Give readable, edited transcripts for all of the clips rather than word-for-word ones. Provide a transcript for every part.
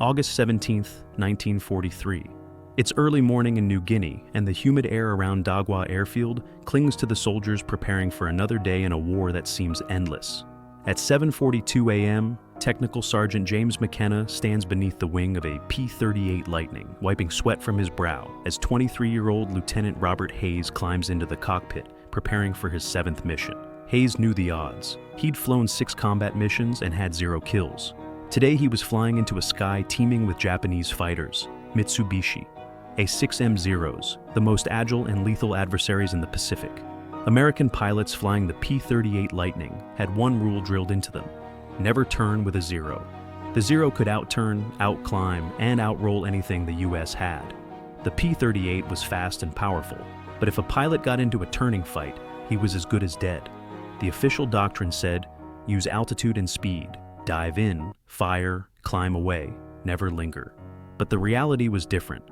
August 17, 1943. It's early morning in New Guinea, and the humid air around Dagua Airfield clings to the soldiers preparing for another day in a war that seems endless. At 7:42 a.m., Technical Sergeant James McKenna stands beneath the wing of a P-38 Lightning, wiping sweat from his brow as 23-year-old Lieutenant Robert Hayes climbs into the cockpit, preparing for his 7th mission. Hayes knew the odds. He'd flown 6 combat missions and had 0 kills. Today he was flying into a sky teeming with Japanese fighters, Mitsubishi A6M Zeros, the most agile and lethal adversaries in the Pacific. American pilots flying the P-38 Lightning had one rule drilled into them: never turn with a Zero. The Zero could outturn, outclimb, and outroll anything the US had. The P-38 was fast and powerful, but if a pilot got into a turning fight, he was as good as dead. The official doctrine said, use altitude and speed, dive in, fire, climb away, never linger. But the reality was different.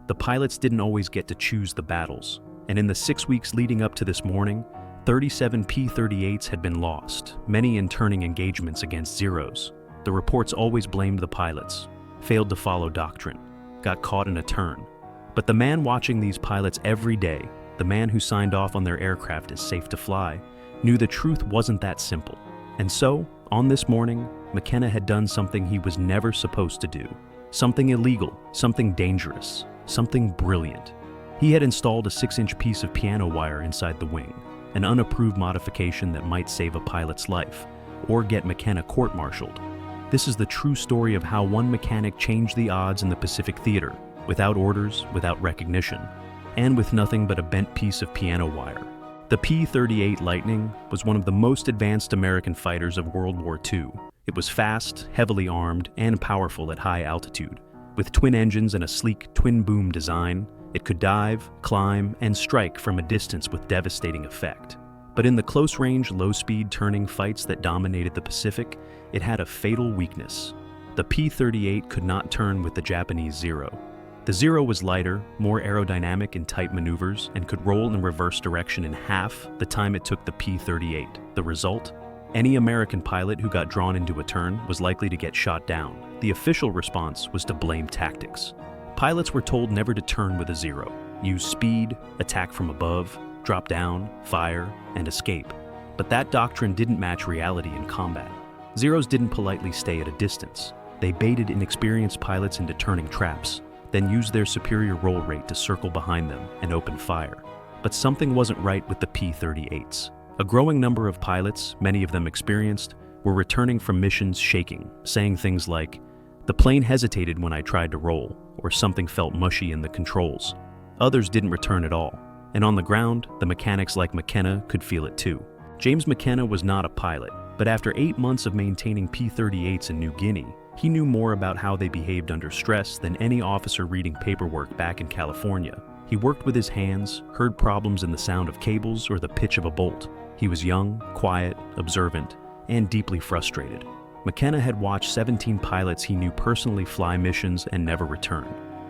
The pilots didn't always get to choose the battles, and in the 6 weeks leading up to this morning, 37 P-38s had been lost, many in turning engagements against Zeros. The reports always blamed the pilots, failed to follow doctrine, got caught in a turn. But the man watching these pilots every day, the man who signed off on their aircraft as safe to fly, knew the truth wasn't that simple. And so, on this morning, McKenna had done something he was never supposed to do. Something illegal, something dangerous, something brilliant. He had installed a 6-inch piece of piano wire inside the wing, an unapproved modification that might save a pilot's life, or get McKenna court-martialed. This is the true story of how one mechanic changed the odds in the Pacific theater, without orders, without recognition, and with nothing but a bent piece of piano wire. The P-38 Lightning was one of the most advanced American fighters of World War II. It was fast, heavily armed, and powerful at high altitude. With twin engines and a sleek twin-boom design, it could dive, climb, and strike from a distance with devastating effect. But in the close-range, low-speed turning fights that dominated the Pacific, it had a fatal weakness. The P-38 could not turn with the Japanese Zero. The Zero was lighter, more aerodynamic in tight maneuvers, and could roll in reverse direction in half the time it took the P-38. The result? Any American pilot who got drawn into a turn was likely to get shot down. The official response was to blame tactics. Pilots were told never to turn with a Zero. Use speed, attack from above, drop down, fire, and escape. But that doctrine didn't match reality in combat. Zeros didn't politely stay at a distance. They baited inexperienced pilots into turning traps, then used their superior roll rate to circle behind them and open fire. But something wasn't right with the P-38s. A growing number of pilots, many of them experienced, were returning from missions shaking, saying things like, "The plane hesitated when I tried to roll," or "something felt mushy in the controls." Others didn't return at all, and on the ground, the mechanics like McKenna could feel it too. James McKenna was not a pilot, but after 8 months of maintaining P-38s in New Guinea, he knew more about how they behaved under stress than any officer reading paperwork back in California. He worked with his hands, heard problems in the sound of cables or the pitch of a bolt. He was young, quiet, observant, and deeply frustrated. McKenna had watched 17 pilots he knew personally fly missions and never return.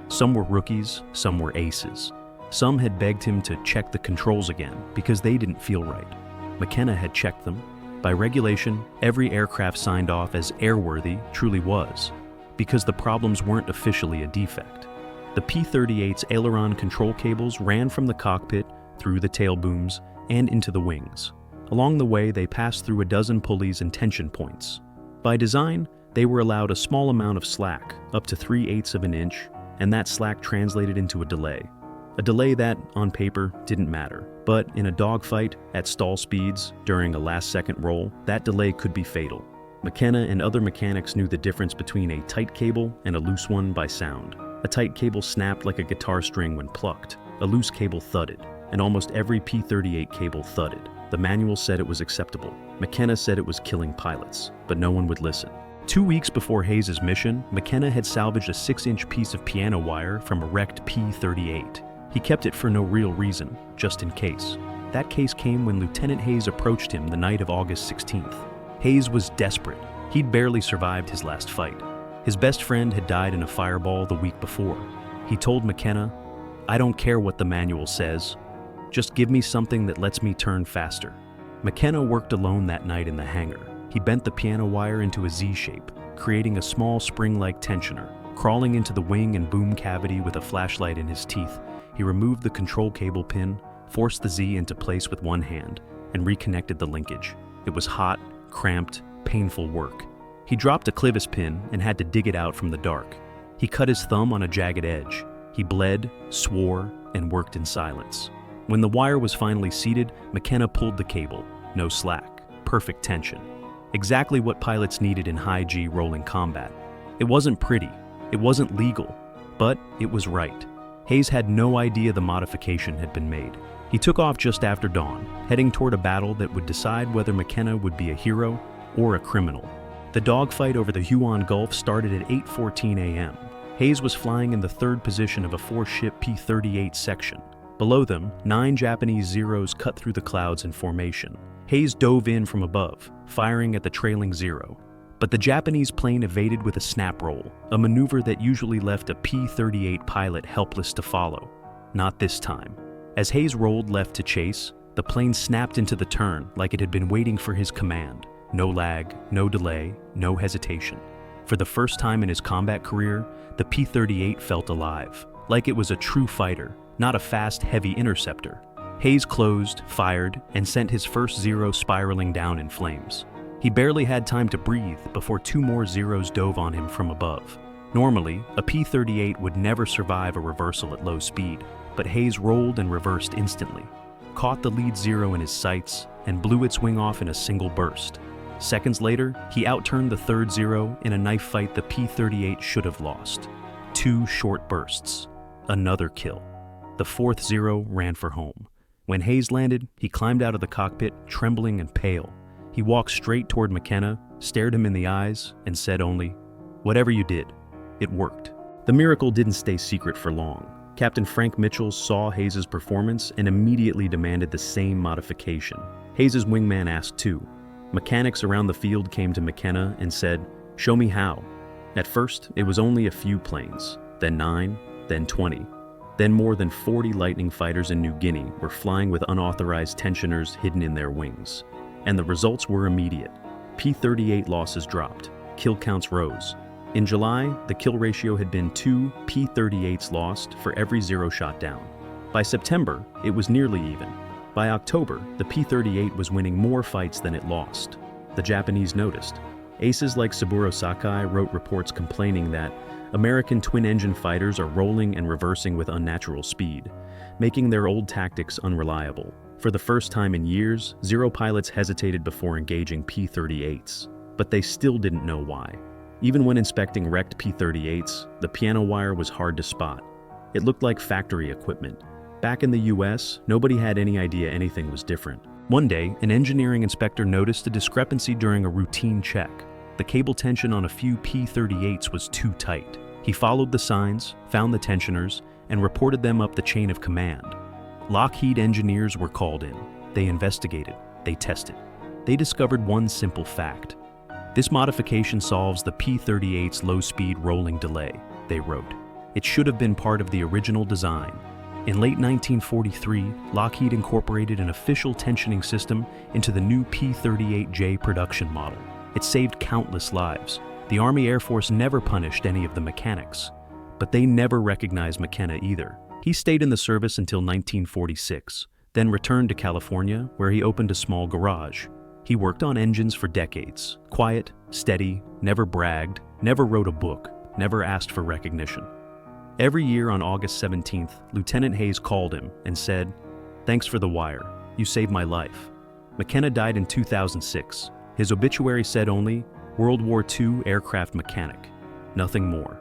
Some were rookies, some were aces. Some had begged him to check the controls again because they didn't feel right. McKenna had checked them. By regulation, every aircraft signed off as airworthy truly was, because the problems weren't officially a defect. The P-38's aileron control cables ran from the cockpit, through the tail booms, and into the wings. Along the way, they passed through a dozen pulleys and tension points. By design, they were allowed a small amount of slack, up to 3/8 of an inch, and that slack translated into a delay. A delay that, on paper, didn't matter. But in a dogfight, at stall speeds, during a last-second roll, that delay could be fatal. McKenna and other mechanics knew the difference between a tight cable and a loose one by sound. A tight cable snapped like a guitar string when plucked. A loose cable thudded, and almost every P-38 cable thudded. The manual said it was acceptable. McKenna said it was killing pilots, but no one would listen. 2 weeks before Hayes' mission, McKenna had salvaged a 6-inch piece of piano wire from a wrecked P-38. He kept it for no real reason, just in case. That case came when Lieutenant Hayes approached him the night of August 16th. Hayes was desperate. He'd barely survived his last fight. His best friend had died in a fireball the week before. He told McKenna, "I don't care what the manual says. Just give me something that lets me turn faster." McKenna worked alone that night in the hangar. He bent the piano wire into a Z shape, creating a small spring-like tensioner. Crawling into the wing and boom cavity with a flashlight in his teeth, he removed the control cable pin, forced the Z into place with one hand, and reconnected the linkage. It was hot, cramped, painful work. He dropped a clivis pin and had to dig it out from the dark. He cut his thumb on a jagged edge. He bled, swore, and worked in silence. When the wire was finally seated, McKenna pulled the cable. No slack, perfect tension. Exactly what pilots needed in high-G rolling combat. It wasn't pretty, it wasn't legal, but it was right. Hayes had no idea the modification had been made. He took off just after dawn, heading toward a battle that would decide whether McKenna would be a hero or a criminal. The dogfight over the Huon Gulf started at 8:14 a.m. Hayes was flying in the third position of a four-ship P-38 section. Below them, 9 Japanese Zeros cut through the clouds in formation. Hayes dove in from above, firing at the trailing Zero. But the Japanese plane evaded with a snap roll, a maneuver that usually left a P-38 pilot helpless to follow. Not this time. As Hayes rolled left to chase, the plane snapped into the turn like it had been waiting for his command. No lag, no delay, no hesitation. For the first time in his combat career, the P-38 felt alive, like it was a true fighter, not a fast, heavy interceptor. Hayes closed, fired, and sent his first Zero spiraling down in flames. He barely had time to breathe before 2 more Zeros dove on him from above. Normally, a P-38 would never survive a reversal at low speed, but Hayes rolled and reversed instantly, caught the lead Zero in his sights, and blew its wing off in a single burst. Seconds later, he outturned the third Zero in a knife fight the P-38 should have lost. 2 short bursts. Another kill. The fourth Zero ran for home. When Hayes landed, he climbed out of the cockpit, trembling and pale. He walked straight toward McKenna, stared him in the eyes, and said only, "Whatever you did, it worked." The miracle didn't stay secret for long. Captain Frank Mitchell saw Hayes' performance and immediately demanded the same modification. Hayes' wingman asked too. Mechanics around the field came to McKenna and said, "Show me how." At first, it was only a few planes, then 9, then 20. Then more than 40 Lightning fighters in New Guinea were flying with unauthorized tensioners hidden in their wings. And the results were immediate. P-38 losses dropped, kill counts rose. In July, the kill ratio had been 2 P-38s lost for every Zero shot down. By September, it was nearly even. By October, the P-38 was winning more fights than it lost. The Japanese noticed. Aces like Saburo Sakai wrote reports complaining that American twin-engine fighters are rolling and reversing with unnatural speed, making their old tactics unreliable. For the first time in years, Zero pilots hesitated before engaging P-38s, but they still didn't know why. Even when inspecting wrecked P-38s, the piano wire was hard to spot. It looked like factory equipment. Back in the US, nobody had any idea anything was different. One day, an engineering inspector noticed a discrepancy during a routine check. The cable tension on a few P-38s was too tight. He followed the signs, found the tensioners, and reported them up the chain of command. Lockheed engineers were called in. They investigated. They tested. They discovered one simple fact. This modification solves the P-38's low-speed rolling delay, they wrote. It should have been part of the original design. In late 1943, Lockheed incorporated an official tensioning system into the new P-38J production model. It saved countless lives. The Army Air Force never punished any of the mechanics. But they never recognized McKenna either. He stayed in the service until 1946, then returned to California, where he opened a small garage. He worked on engines for decades. Quiet, steady, never bragged, never wrote a book, never asked for recognition. Every year on August 17th, Lieutenant Hayes called him and said, "Thanks for the wire. You saved my life." McKenna died in 2006. His obituary said only, World War II aircraft mechanic. Nothing more.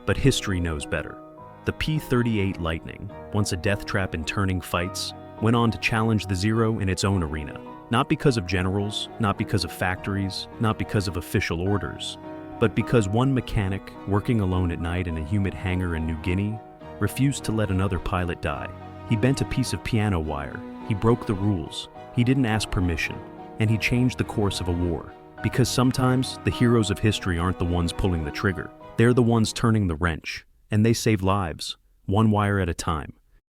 But history knows better. The P-38 Lightning, once a death trap in turning fights, went on to challenge the Zero in its own arena. Not because of generals, not because of factories, not because of official orders, but because one mechanic, working alone at night in a humid hangar in New Guinea, refused to let another pilot die. He bent a piece of piano wire. He broke the rules. He didn't ask permission. And he changed the course of a war. Because sometimes the heroes of history aren't the ones pulling the trigger. They're the ones turning the wrench. And they save lives, one wire at a time.